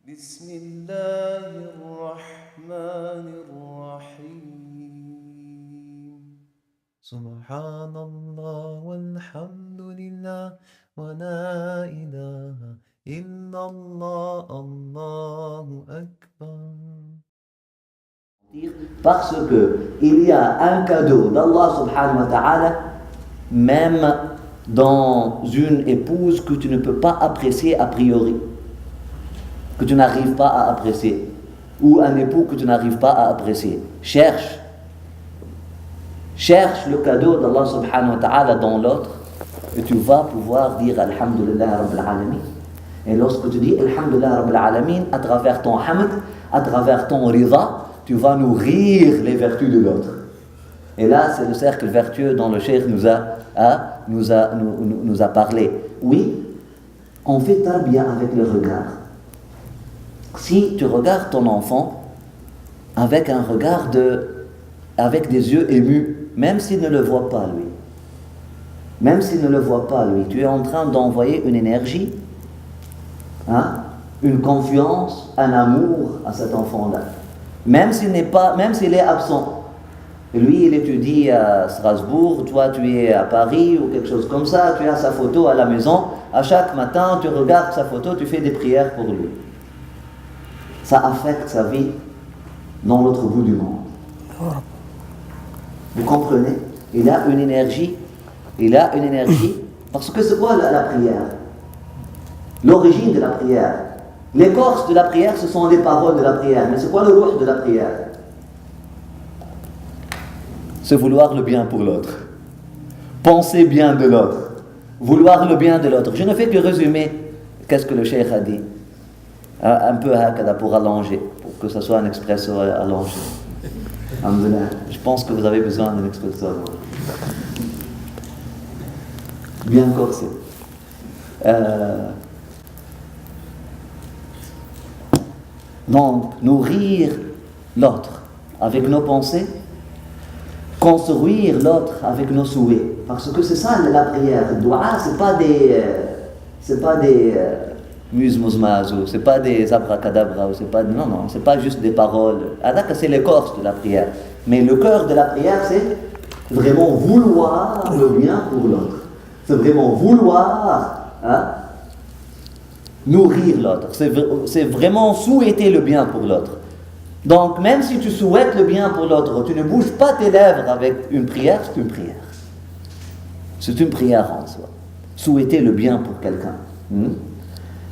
بسم الله الرحمن الرحيم سبحان الله والحمد لله ولا إله إلا الله الله أكبر. Parce que il y a un cadeau d'Allah subhanahu wa ta'ala, même dans une épouse que tu ne peux pas apprécier a priori, que tu n'arrives pas à apprécier, ou un époux que tu n'arrives pas à apprécier. Cherche le cadeau d'Allah subhanahu wa ta'ala dans l'autre, et tu vas pouvoir dire Alhamdulillah Rabbil Alamin. Et lorsque tu dis Alhamdulillah Rabbil Alamin, à travers ton hamd, à travers ton rida, tu vas nourrir les vertus de l'autre. Et là, c'est le cercle vertueux dont le cheikh nous a parlé. Oui, on fait tarbiya avec le regard. Si tu regardes ton enfant avec un regard avec des yeux émus, même s'il ne le voit pas lui, tu es en train d'envoyer une énergie, une confiance, un amour à cet enfant-là. Même s'il est absent. Lui, il étudie à Strasbourg, toi tu es à Paris ou quelque chose comme ça, tu as sa photo à la maison, à chaque matin tu regardes sa photo, tu fais des prières pour lui. Ça affecte sa vie dans l'autre bout du monde. Vous comprenez? Il a une énergie, parce que c'est quoi la prière? L'origine de la prière. L'écorce de la prière, ce sont les paroles de la prière. Mais c'est quoi le ruh de la prière? C'est vouloir le bien pour l'autre. Penser bien de l'autre. Vouloir le bien de l'autre. Je ne fais que résumer qu'est-ce que le cheikh a dit. Un peu pour allonger, pour que ce soit un expresso allongé. Je pense que vous avez besoin d'un expresso allongé. Bien corsé. Donc, nourrir l'autre avec nos pensées, construire l'autre avec nos souhaits. Parce que c'est ça la prière. Le dua, c'est pas des musmuzmaz, c'est pas des abracadabra, c'est pas juste des paroles. C'est l'écorce de la prière. Mais le cœur de la prière, c'est vraiment vouloir le bien pour l'autre. C'est vraiment vouloir nourrir l'autre. C'est vraiment souhaiter le bien pour l'autre. Donc, même si tu souhaites le bien pour l'autre, tu ne bouges pas tes lèvres avec une prière, c'est une prière. C'est une prière en soi. Souhaiter le bien pour quelqu'un.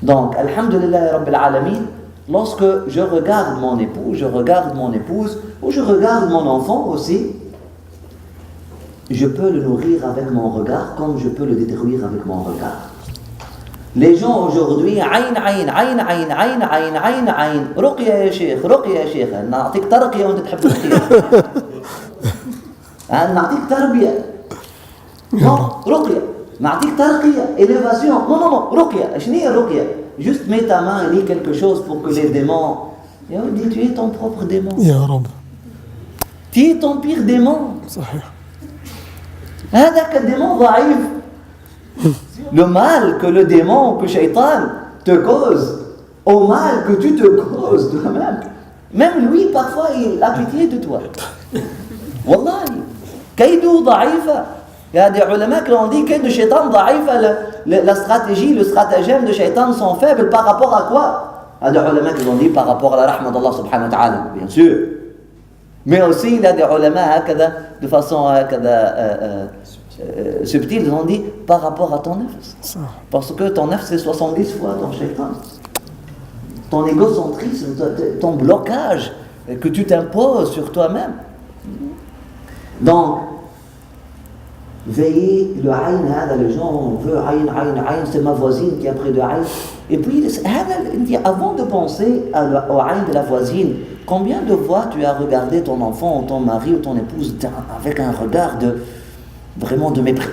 Donc, Alhamdulillah Rabbil Alamin, lorsque je regarde mon époux, je regarde mon épouse, ou je regarde mon enfant aussi, je peux le nourrir avec mon regard comme je peux le détruire avec mon regard. Les gens aujourd'hui, aïn, ruqya ya sheikh, na'atik tarqiya wa anta tahib ruqya. Na'atik tarbiya. Non, ruqya. Na'atik tarqiya, élévation. Non, ruqya. Shni ruqya. Juste mets ta main et lis quelque chose pour que les démons... Et on dit, tu es ton propre démon. Ya Rab. Tu es ton pire démon. صحيح. هذاك الدémon ضعيف. Le mal que le démon, que Shaitan te cause, au mal que tu te causes toi-même, même lui parfois il a pitié de toi. Wallahi, kaidou da'ifa. Il y a des ulama qui ont dit que le Shaitan da'ifa, la stratégie, le stratagème de Shaitan sont faibles par rapport à quoi? Il y a des ulama qui ont dit par rapport à la rahma d'Allah subhanahu wa ta'ala, bien sûr. Mais aussi il y a des ulama de façon subtil, ils ont dit par rapport à ton nefs. Parce que ton nefs c'est 70 fois ton shaitan. Ton égocentrisme, ton blocage que tu t'imposes sur toi-même. Donc, veillez, le aïn, les gens on veut aïn, c'est ma voisine qui a pris de aïn. Et puis, avant de penser au aïn de la voisine, combien de fois tu as regardé ton enfant ou ton mari ou ton épouse avec un regard vraiment de mépris,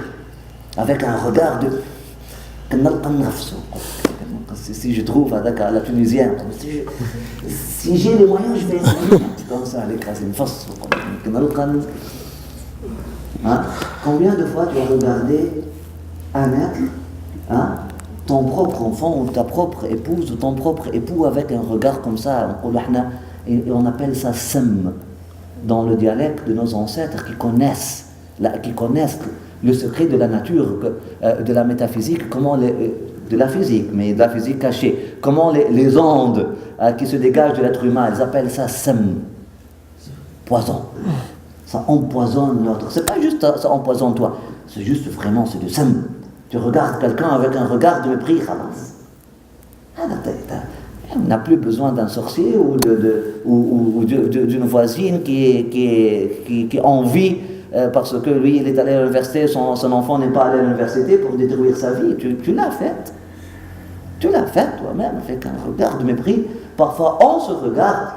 avec un regard de... Si je trouve à la tunisienne, si j'ai les moyens, je vais essayer comme ça, l'écraser une force. Combien de fois tu as regardé un être ton propre enfant ou ta propre épouse ou ton propre époux avec un regard comme ça, et on appelle ça sem dans le dialecte de nos ancêtres qui connaissent le secret de la nature, de la métaphysique, de la physique, mais de la physique cachée, comment les ondes qui se dégagent de l'être humain, ils appellent ça sem, poison. Ça empoisonne l'autre. C'est pas juste ça empoisonne toi, c'est juste vraiment, c'est du sem. Tu regardes quelqu'un avec un regard de mépris, khalas. On n'a plus besoin d'un sorcier ou d'une voisine qui envie parce que lui, il est allé à l'université, son enfant n'est pas allé à l'université pour détruire sa vie. Tu l'as fait. Tu l'as fait toi-même avec un regard de mépris. Parfois, on se regarde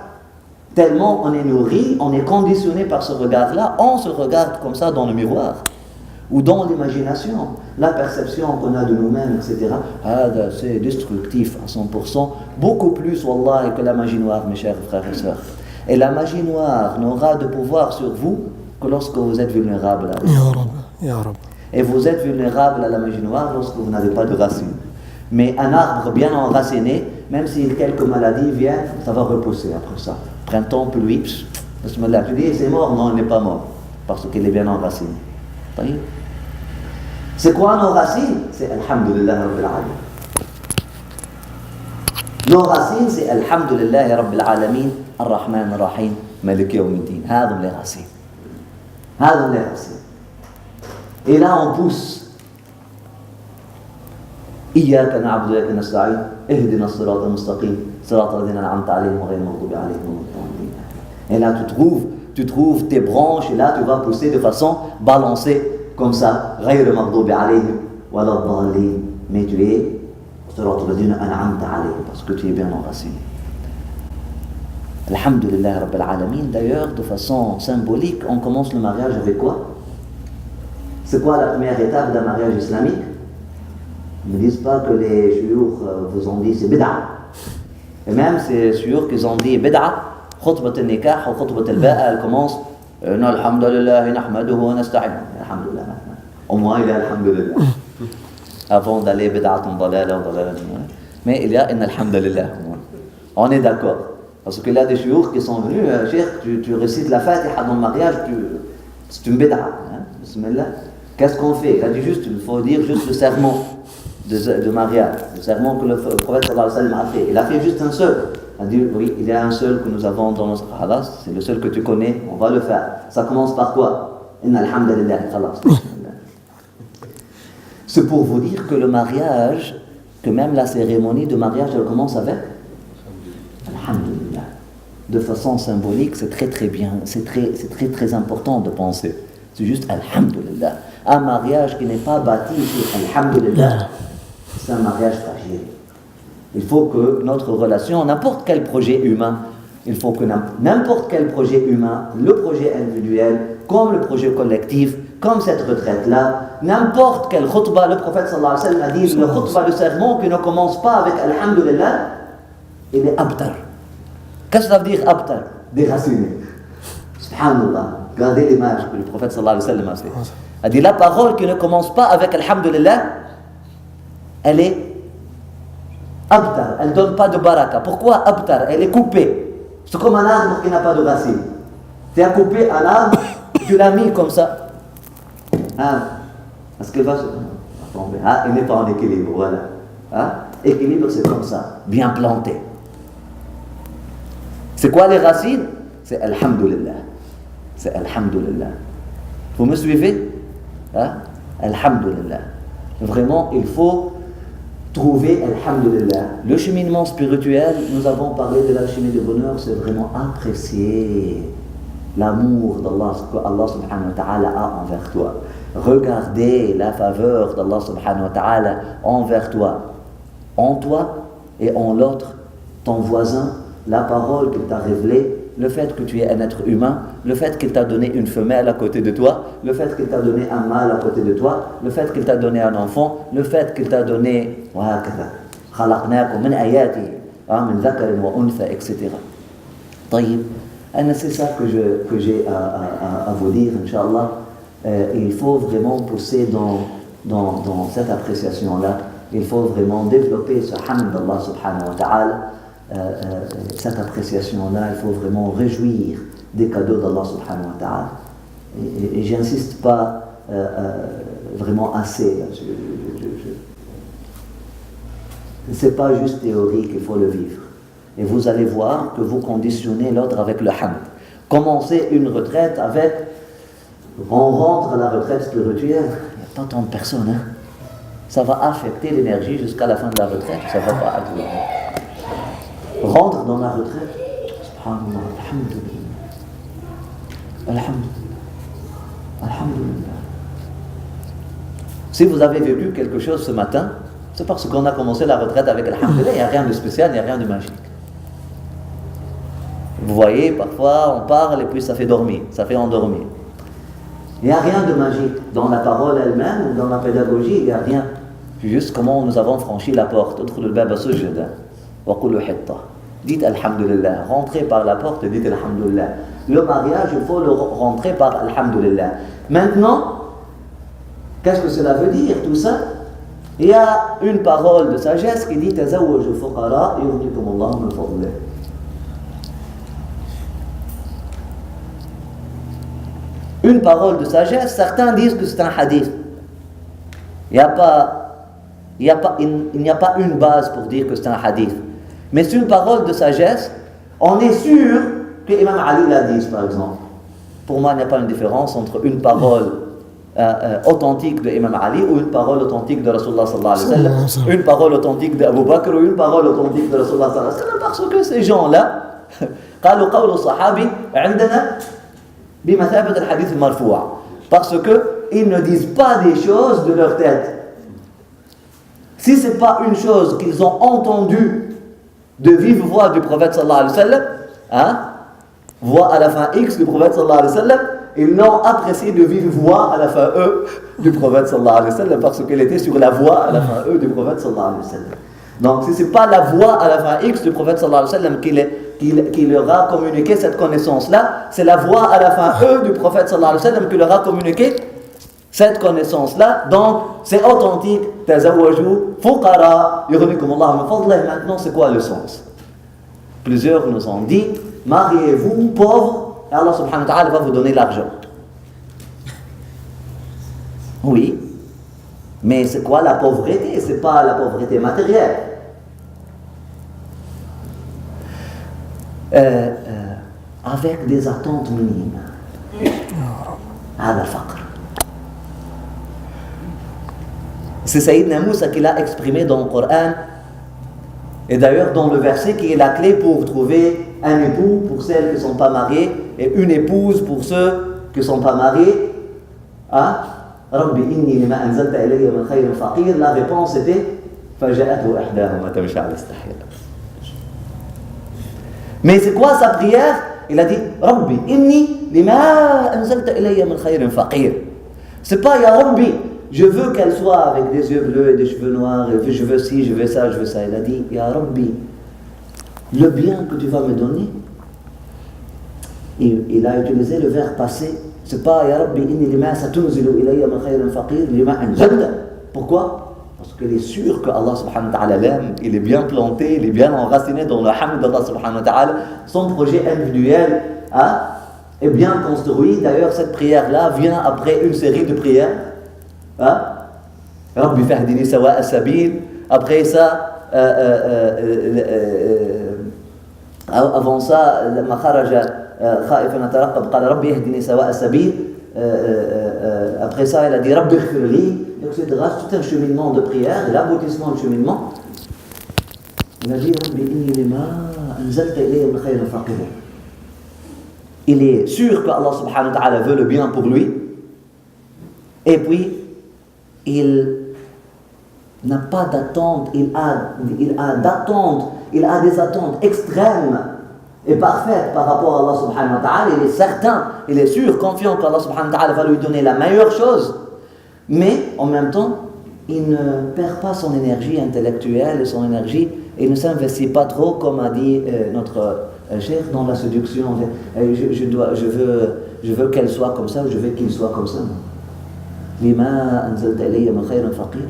tellement on est nourri, on est conditionné par ce regard-là, on se regarde comme ça dans le miroir ou dans l'imagination, la perception qu'on a de nous-mêmes, etc. C'est destructif à 100%, beaucoup plus, wallah, que la magie noire, mes chers frères et sœurs. Et la magie noire n'aura de pouvoir sur vous que lorsque vous êtes vulnérable à elle. Et vous êtes vulnérable à la magie noire lorsque vous n'avez pas de racines. Mais un arbre bien enraciné, même si quelques maladies viennent, ça va repousser après ça. Printemps, pluie, bismillah. Tu dis, c'est mort? Non, il n'est pas mort, parce qu'il est bien enraciné. C'est quoi nos racines? C'est Alhamdulillah Rabbil Alamin. Nos racines, c'est Alhamdulillah Rabbil Alamin, Ar-Rahman Ar-Rahim, Malik Yawmiddin. Hâdhum les racines. Hâdhum les racines. Et là, on pousse. إياك نعبد وإياك نستعين اهدنا الصراط المستقيم صراط الذين أنعمت عليهم غير المغضوب عليهم ولا الضالين. Et là tu trouves tes branches et là tu vas pousser de façon balancée comme ça غير المغضوب عليهم ولا الضالين, mais tu es صراط الذين أنعمت عليهم parce que tu es bien enraciné. Alhamdulillah Rabbil Alamin. D'ailleurs, de façon symbolique, on commence le mariage avec quoi? C'est quoi la première étape d'un mariage islamique? Ne disent pas que les chouyours vous ont dit c'est bid'a. Et même ces chouyours qu'ils ont dit bid'a, khutbat al-nikah ou khutbat al-ba'a, elle commence alhamdulillah nahmaduhu wa nasta'in. Alhamdulillah. Au moins il y a alhamdulillah. Avant d'aller bid'atun dalala ou dalala. Mais il y a alhamdulillah. On est d'accord. Parce qu'il y a des chouyours qui sont venus, cheikh, tu récites la Fatiha dans le mariage, c'est une bid'a. Bismillah. Qu'est-ce qu'on fait? Il faut dire juste le serment de mariage, le serment que le prophète sallallahu alayhi wa sallam a fait. Il a fait juste un seul. Il a dit, oui, il y a un seul que nous avons dans notre halas, c'est le seul que tu connais, on va le faire. Ça commence par quoi? Inna alhamdulillah, khalas. C'est pour vous dire que le mariage, que même la cérémonie de mariage, elle commence avec alhamdulillah. De façon symbolique, c'est très très bien, c'est très important de penser. C'est juste alhamdulillah. Un mariage qui n'est pas bâti sur alhamdulillah, c'est un mariage fragile. Il faut que notre relation, n'importe quel projet humain, il faut que n'importe quel projet humain, le projet individuel, comme le projet collectif, comme cette retraite-là, n'importe quel khutbah, le prophète sallallahu alayhi wa sallam a dit, le khutbah, le sermon qui ne commence pas avec alhamdulillah, il est abtar. Qu'est-ce que ça veut dire abtar? Déraciné. Subhanallah. Regardez l'image que le prophète sallallahu alayhi wa sallam a fait. Il a dit la parole qui ne commence pas avec alhamdulillah, elle est abtar, elle ne donne pas de baraka. Pourquoi abtar? Elle est coupée. C'est comme un arbre qui n'a pas de racine. Tu as coupé un arbre, tu l'as mis comme ça. Est-ce qu'il va tomber? Il n'est pas en équilibre, voilà. Équilibre, c'est comme ça, bien planté. C'est quoi les racines? C'est alhamdulillah. C'est alhamdulillah. Vous me suivez? Alhamdulillah. Vraiment, il faut trouver alhamdulillah. Le cheminement spirituel, nous avons parlé de la chemin du bonheur, c'est vraiment apprécier l'amour d'Allah, ce que Allah subhanahu wa ta'ala a envers toi. Regardez la faveur d'Allah subhanahu wa ta'ala envers toi, en toi et en l'autre, ton voisin, la parole qu'il t'a révélée, le fait que tu es un être humain, le fait qu'il t'a donné une femelle à côté de toi, le fait qu'il t'a donné un mâle à côté de toi, le fait qu'il t'a donné un enfant, le fait qu'il t'a donné etc. C'est ça que j'ai à vous dire, Inch'Allah. Il faut vraiment pousser dans cette appréciation-là. il faut vraiment développer ce hamd d'Allah subhanahu wa ta'ala, cette appréciation-là, il faut vraiment réjouir des cadeaux d'Allah subhanahu wa ta'ala. Et j'insiste pas vraiment assez. C'est pas juste théorique, il faut le vivre. Et vous allez voir que vous conditionnez l'autre avec le hamd. Commencez une retraite avec, on rentre à la retraite spirituelle, il n'y a pas tant de personnes, hein. Ça va affecter l'énergie jusqu'à la fin de la retraite, ça va pas être. Rentre dans la retraite, subhanallah, alhamdulillah, alhamdulillah, alhamdulillah. Si vous avez vécu quelque chose ce matin, c'est parce qu'on a commencé la retraite avec alhamdulillah, il n'y a rien de spécial, il n'y a rien de magique. Vous voyez, parfois on parle et puis ça fait dormir, ça fait endormir. Il n'y a rien de magique dans la parole elle-même ou dans la pédagogie, il n'y a rien. Juste comment nous avons franchi la porte. Dites alhamdulillah, rentrez par la porte, dites alhamdulillah. Le mariage, il faut le rentrer par alhamdulillah. Maintenant, qu'est-ce que cela veut dire tout ça? Il y a une parole de sagesse qui dit tazawwaju fuqara yughnikumullahu min fadlih. Une parole de sagesse, certains disent que c'est un hadith. Il n'y a pas une base pour dire que c'est un hadith. Mais c'est une parole de sagesse. On est sûr que Imam Ali l'a dit, par exemple. Pour moi, il n'y a pas une différence entre une parole authentique de Imam Ali ou une parole authentique de Rasulullah sallallahu alayhi wa sallam, une parole authentique d'Abu Bakr ou une parole authentique de Rasulullah sallallahu alayhi wa sallam, parce que ces gens-là, قالوا قول الصحابي عندنا بمثابة الحديث المرفوع, parce qu'ils ne disent pas des choses de leur tête. Si ce n'est pas une chose qu'ils ont entendue de vive voix du prophète sallallahu alayhi wa sallam, hein, voix à la fin X du prophète sallallahu alayhi wa sallam, ils l'ont apprécié de vive voix à la fin E du prophète sallallahu alayhi wa sallam, parce qu'elle était sur la voix à la fin E du prophète sallallahu alayhi wa sallam. Donc si ce n'est pas la voix à la fin X du prophète sallallahu alayhi wa sallam qui leur a communiqué cette connaissance-là, c'est la voix à la fin E du prophète sallallahu alayhi wa sallam qui leur a communiqué cette connaissance-là. Donc c'est authentique. Tazawwaju fuqara yughnikumullahu min fadlih. Maintenant, c'est quoi le sens? Plusieurs nous ont dit, mariez-vous pauvres et Allah subhanahu wa ta'ala va vous donner l'argent. Oui, mais c'est quoi la pauvreté? C'est pas la pauvreté matérielle. Avec des attentes minimes. هذا فقر. C'est Sayyidina Moussa qui l'a exprimé dans le Coran, et d'ailleurs dans le verset qui est la clé pour trouver un époux pour celles qui ne sont pas mariées et une épouse pour ceux qui ne sont pas mariés. Hein? Rabbi inni lima anzalta ilayya min khayrin faqir. La réponse était faja'atu ihdahuma tamshi ala istihya. Mais c'est quoi sa prière? Il a dit Rabbi inni lima anzalta ilayya min khayrin faqir. C'est pas ya Rabbi, je veux qu'elle soit avec des yeux bleus et des cheveux noirs, et je veux ci, je veux ça, je veux ça. Il a dit ya Rabbi, le bien que tu vas me donner. Il a utilisé le verbe passé. C'est pas ya Rabbi inni lima satunzilu ilayya min khayrin faqir lima anzalta. Pourquoi? Parce qu'il est sûr que Allah subhanahu wa ta'ala l'aime, il est bien planté, il est bien enraciné dans le hamd d'Allah subhanahu wa ta'ala. Son projet individuel est bien construit. D'ailleurs, cette prière-là vient après une série de prières. Rabbi fahdini sawa as-sabil. Après ça, avant ça, لما خرج خائفا يترقب قال ربي اهدني سواء السبيل. Après ça, il a dit Rabbi ighfir li, etc. C'est un cheminement de prière, l'aboutissement du cheminement. Il a dit Rabbi inni lima anzalta ilayya min khayrin faqir. Il est sûr que Allah subhanahu wa ta'ala veut le bien pour lui, et puis il n'a pas d'attente, il a des attentes extrêmes et parfaite par rapport à Allah subhanahu wa ta'ala. Il est certain, il est sûr, confiant qu'Allah subhanahu wa ta'ala va lui donner la meilleure chose, mais en même temps il ne perd pas son énergie intellectuelle et son énergie, et ne s'investit pas trop, comme a dit notre cheikh, dans la séduction. Je veux qu'elle soit comme ça, ou je veux qu'il soit comme ça. Lima anzalta ilayya min khayrin faqir.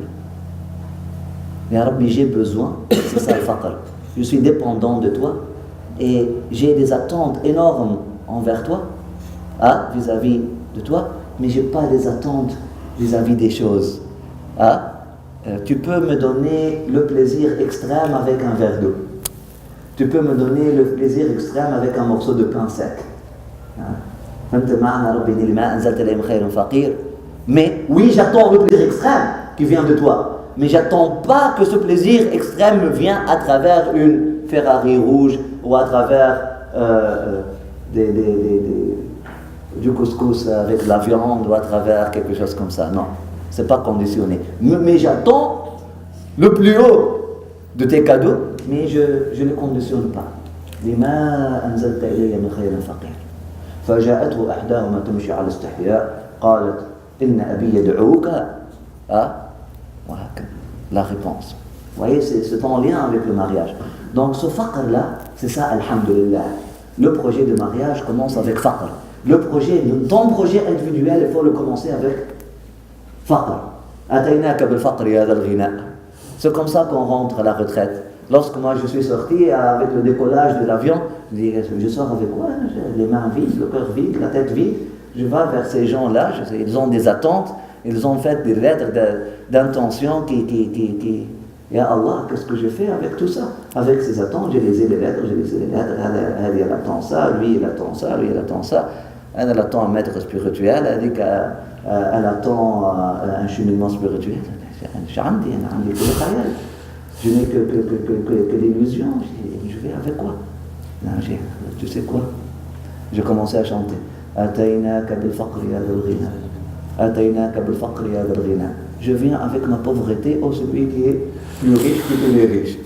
Ya Rabbi, j'ai besoin, c'est ça le faqr. Je suis dépendant de toi et j'ai des attentes énormes envers toi, vis-à-vis de toi, mais je n'ai pas des attentes vis-à-vis des choses. Tu peux me donner le plaisir extrême avec un verre d'eau. Tu peux me donner le plaisir extrême avec un morceau de pain sec. Mais oui, j'attends le plaisir extrême qui vient de toi. Mais j'attends pas que ce plaisir extrême me vienne à travers une Ferrari rouge ou à travers du couscous avec de la viande ou à travers quelque chose comme ça. Non, c'est pas conditionné. Mais j'attends le plus haut de tes cadeaux, mais je ne conditionne pas. لما أنزلت إلي من خير فقير فجاءته إحداهما تمشي على استحياء قالت إن أبي يدعوك وهكذا la réponse. Vous voyez, c'est en lien avec le mariage. Donc ce faqr-là, c'est ça, alhamdulillah. Le projet de mariage commence avec faqr. Ton projet individuel, il faut le commencer avec faqr. Ataynaka bil faqr ya dhal ghina. C'est comme ça qu'on rentre à la retraite. Lorsque moi je suis sorti avec le décollage de l'avion, je sors avec quoi? Les mains vides, le cœur vide, la tête vide. Je vais vers ces gens-là, ils ont des attentes, ils ont fait des lettres d'intention qui Ya Allah, qu'est-ce que je fais avec tout ça? Avec ces attentes, j'ai lisé les lettres, elle attend ça, lui il attend ça, lui il attend ça. Elle attend un maître spirituel, elle dit qu'elle attend un cheminement spirituel. Je n'ai que l'illusion. Je vais avec quoi? Non, tu sais quoi? J'ai commencé à chanter. Ataynaka bil faqr ya dhal ghina. Ataynaka bil faqr ya dhal ghina. Je viens avec ma pauvreté, celui qui est plus riche que tous les riches.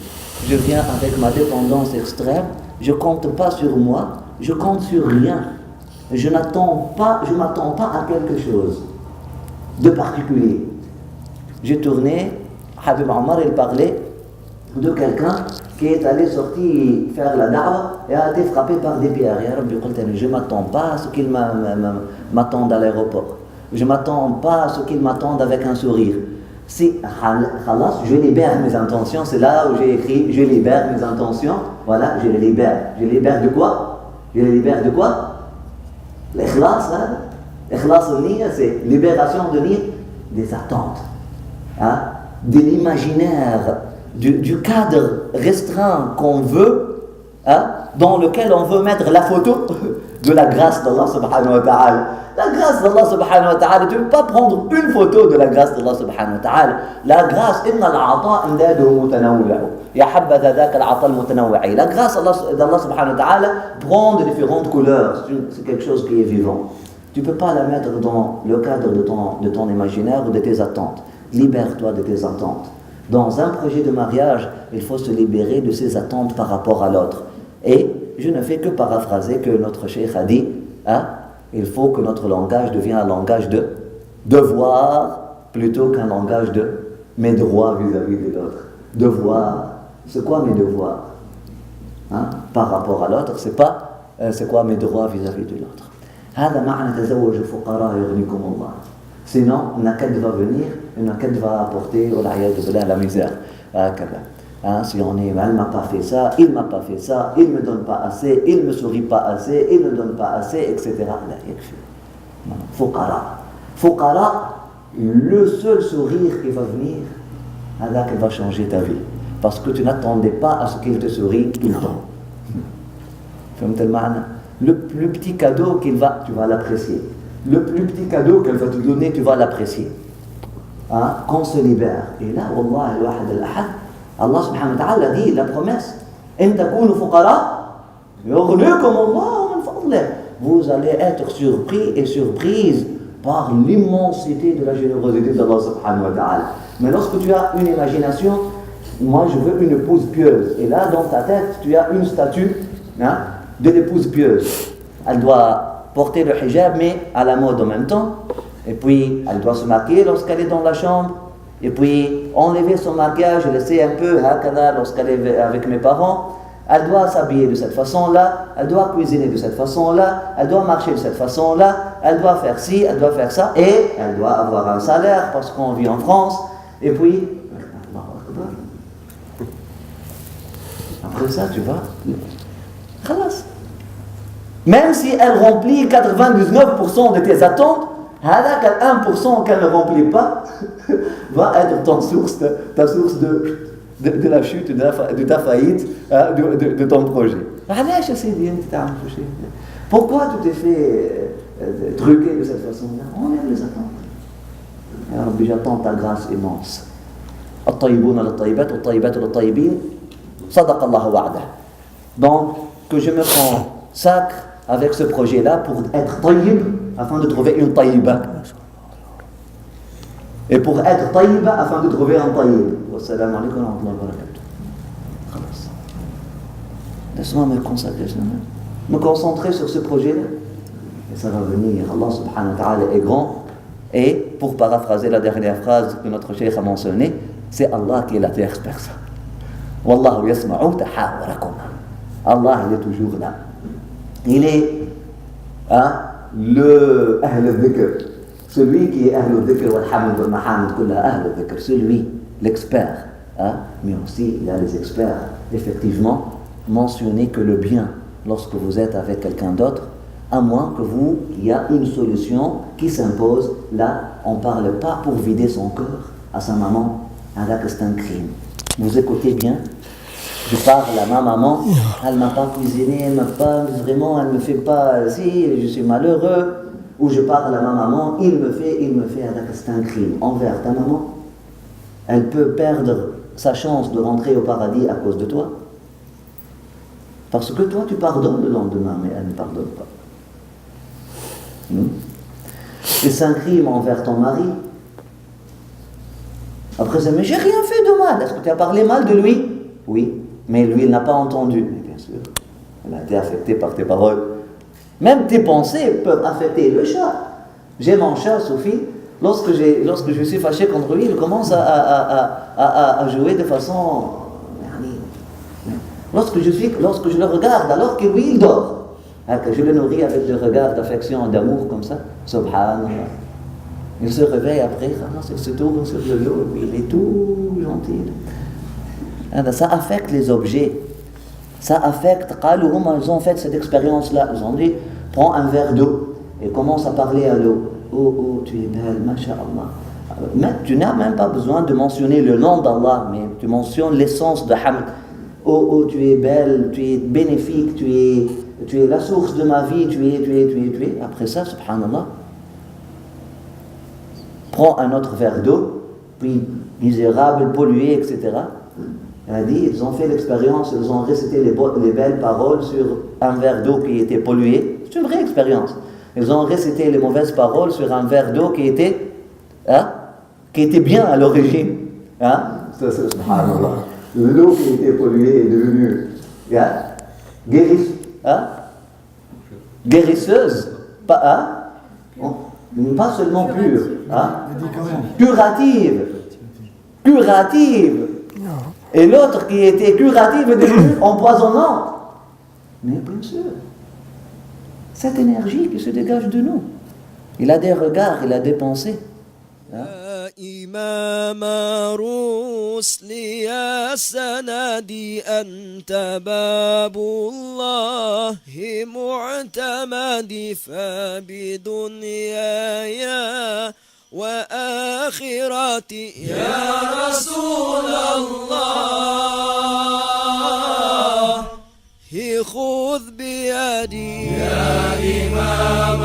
Je viens avec ma dépendance extrême. Je ne compte pas sur moi. Je compte sur rien. Je ne m'attends pas à quelque chose de particulier. J'ai tourné, Habib Omar, il parlait de quelqu'un qui est allé sortir faire la da'wa et a été frappé par des pierres. Ya Rabbi, je ne m'attends pas à ce qu'il m'attende à l'aéroport. Je ne m'attends pas à ce qu'il m'attende avec un sourire. Si, khalas, je libère mes intentions, c'est là où j'ai écrit, je libère mes intentions. Voilà, je les libère. Je les libère de quoi? Je les libère de quoi? L'ikhlas, l'ikhlas al-niyya, c'est libération de niyya des attentes, de l'imaginaire, du cadre restreint qu'on veut, dans lequel on veut mettre la photo de la grâce d'Allah subhanahu wa ta'ala. La grâce d'Allah subhanahu wa ta'ala, tu ne peux pas prendre une photo de la grâce d'Allah subhanahu wa ta'ala. La grâce, inna al-ata imdaduhu mutanawwi'u. Ya habbatha dhaka al-ata al-mutanawwi'i. La grâce d'Allah subhanahu wa ta'ala prend de différentes couleurs. C'est quelque chose qui est vivant. Tu ne peux pas la mettre dans le cadre de ton imaginaire ou de tes attentes. Libère-toi de tes attentes. Dans un projet de mariage, il faut se libérer de ses attentes par rapport à l'autre. Et je ne fais que paraphraser que notre cheikh a dit, il faut que notre langage devienne un langage de devoir plutôt qu'un langage de mes droits vis-à-vis de l'autre. Devoir, c'est quoi mes devoirs? Par rapport à l'autre, c'est pas c'est quoi mes droits vis-à-vis de l'autre. هذا معنى تزوج الفقراء يغنيكم الله. Sinon, une naked va venir, une naked va apporter la misère. Si on est, elle ne m'a pas fait ça, il ne m'a pas fait ça, il ne me donne pas assez, il ne me sourit pas assez, il ne donne pas assez, etc. Fuqara, le seul sourire qui va venir, elle va changer ta vie. Parce que tu n'attendais pas à ce qu'il te sourie tout le temps. Le plus petit cadeau tu vas l'apprécier. Le plus petit cadeau qu'elle va te donner, tu vas l'apprécier. Qu'on se libère. Et là, Wallah, al-Wahid al-Ahad, Allah subhanahu wa ta'ala dit la promesse. In takunu fuqara, yughnikum Allah min fadlih. Vous allez être surpris et surprise par l'immensité de la générosité d'Allah subhanahu wa ta'ala. Mais lorsque tu as une imagination, moi je veux une épouse pieuse. Et là, dans ta tête, tu as une statue de l'épouse pieuse. Elle doit porter le hijab, mais à la mode en même temps. Et puis, elle doit se maquiller lorsqu'elle est dans la chambre. Et puis, enlever son maquillage, laisser un peu, lorsqu'elle est avec mes parents. Elle doit s'habiller de cette façon-là, elle doit cuisiner de cette façon-là, elle doit marcher de cette façon-là, elle doit faire ci, elle doit faire ça, et elle doit avoir un salaire parce qu'on vit en France. Et puis, après ça, tu vas. Khalas. Même si elle remplit 99% de tes attentes, 1% qu'elle ne remplit pas va être ta source de la chute, de ta faillite, de ton projet. Pourquoi tu t'es fait truquer de cette façon-là? Enlève les attentes. Ya Rabbi, j'attends ta grâce immense. الطيبون للطيبات والطيبات للطيبين صدق الله وعده. Donc, que je me consacre avec ce projet-là pour être tayyib, afin de trouver une tayyiba. Et pour être tayyiba, afin de trouver un tayyib. Wassalamu alaikum wa rahmatullahi wa barakatuh. Khalas. Laisse-moi me concentrer sur ce projet-là. Et ça va venir. Allah subhanahu wa ta'ala est grand. Et, pour paraphraser la dernière phrase que notre cheikh a mentionnée, c'est Allah qui est la tierce personne. Wallahu yasma'u tahawarakum. Allah, il est toujours là. Il est le Ahl al-Dhikr, celui qui est Ahl al-Dhikr wal-Hamd wal-Mahamd kulla Ahl al-Dhikr, celui, l'expert. Mais aussi, il y a les experts, effectivement, mentionner que le bien, lorsque vous êtes avec quelqu'un d'autre, à moins que il y a une solution qui s'impose. Là, on ne parle pas pour vider son cœur à sa maman. Là, que c'est un crime. Vous écoutez bien. Je parle à ma maman. Elle ne m'a pas cuisiné, elle ne me fait pas, si, je suis malheureux. Ou je parle à ma maman, il me fait, là, que c'est un crime. Envers ta maman, elle peut perdre sa chance de rentrer au paradis à cause de toi. Parce que toi, tu pardonnes le lendemain, mais elle ne pardonne pas. Et c'est un crime envers ton mari. Après ça, mais j'ai rien fait de mal. Est-ce que tu as parlé mal de lui? Oui, mais lui, il n'a pas entendu. Mais bien sûr, elle a été affectée par tes paroles. Même tes pensées peuvent affecter le chat. J'ai mon chat, Sophie. Lorsque je suis fâché contre lui, il commence à jouer de façon... Lorsque je le regarde, alors que lui, il dort. Que je le nourris avec des regards d'affection et d'amour comme ça, subhanallah. Il se réveille après, il se tourne sur le dos, et il est tout gentil. Ça affecte les objets. Ça affecte, ils ont fait cette expérience-là. Ils ont dit, prends un verre d'eau et commence à parler à l'eau. Oh, tu es belle, masha'Allah. Mais tu n'as même pas besoin de mentionner le nom d'Allah, mais tu mentionnes l'essence de Hamd. Oh, tu es belle, tu es bénéfique, tu es la source de ma vie, tu es. Après ça, subhanallah, prends un autre verre d'eau, puis misérable, pollué, etc. Elle a dit, ils ont fait l'expérience, ils ont récité les belles paroles sur un verre d'eau qui était pollué. C'est une vraie expérience. Ils ont récité les mauvaises paroles sur un verre d'eau qui était bien à l'origine. Subhanallah. L'eau qui était polluée est devenue guérisseuse, pas seulement pure, curative. Et l'autre qui était curative est devenue empoisonnante. Mais bien sûr, cette énergie qui se dégage de nous, il a des regards, il a des pensées. إمام رسل يا سندي أنت باب الله معتمدي فبدنياي وآخرتي يا رسول الله خذ بيدي يا إمام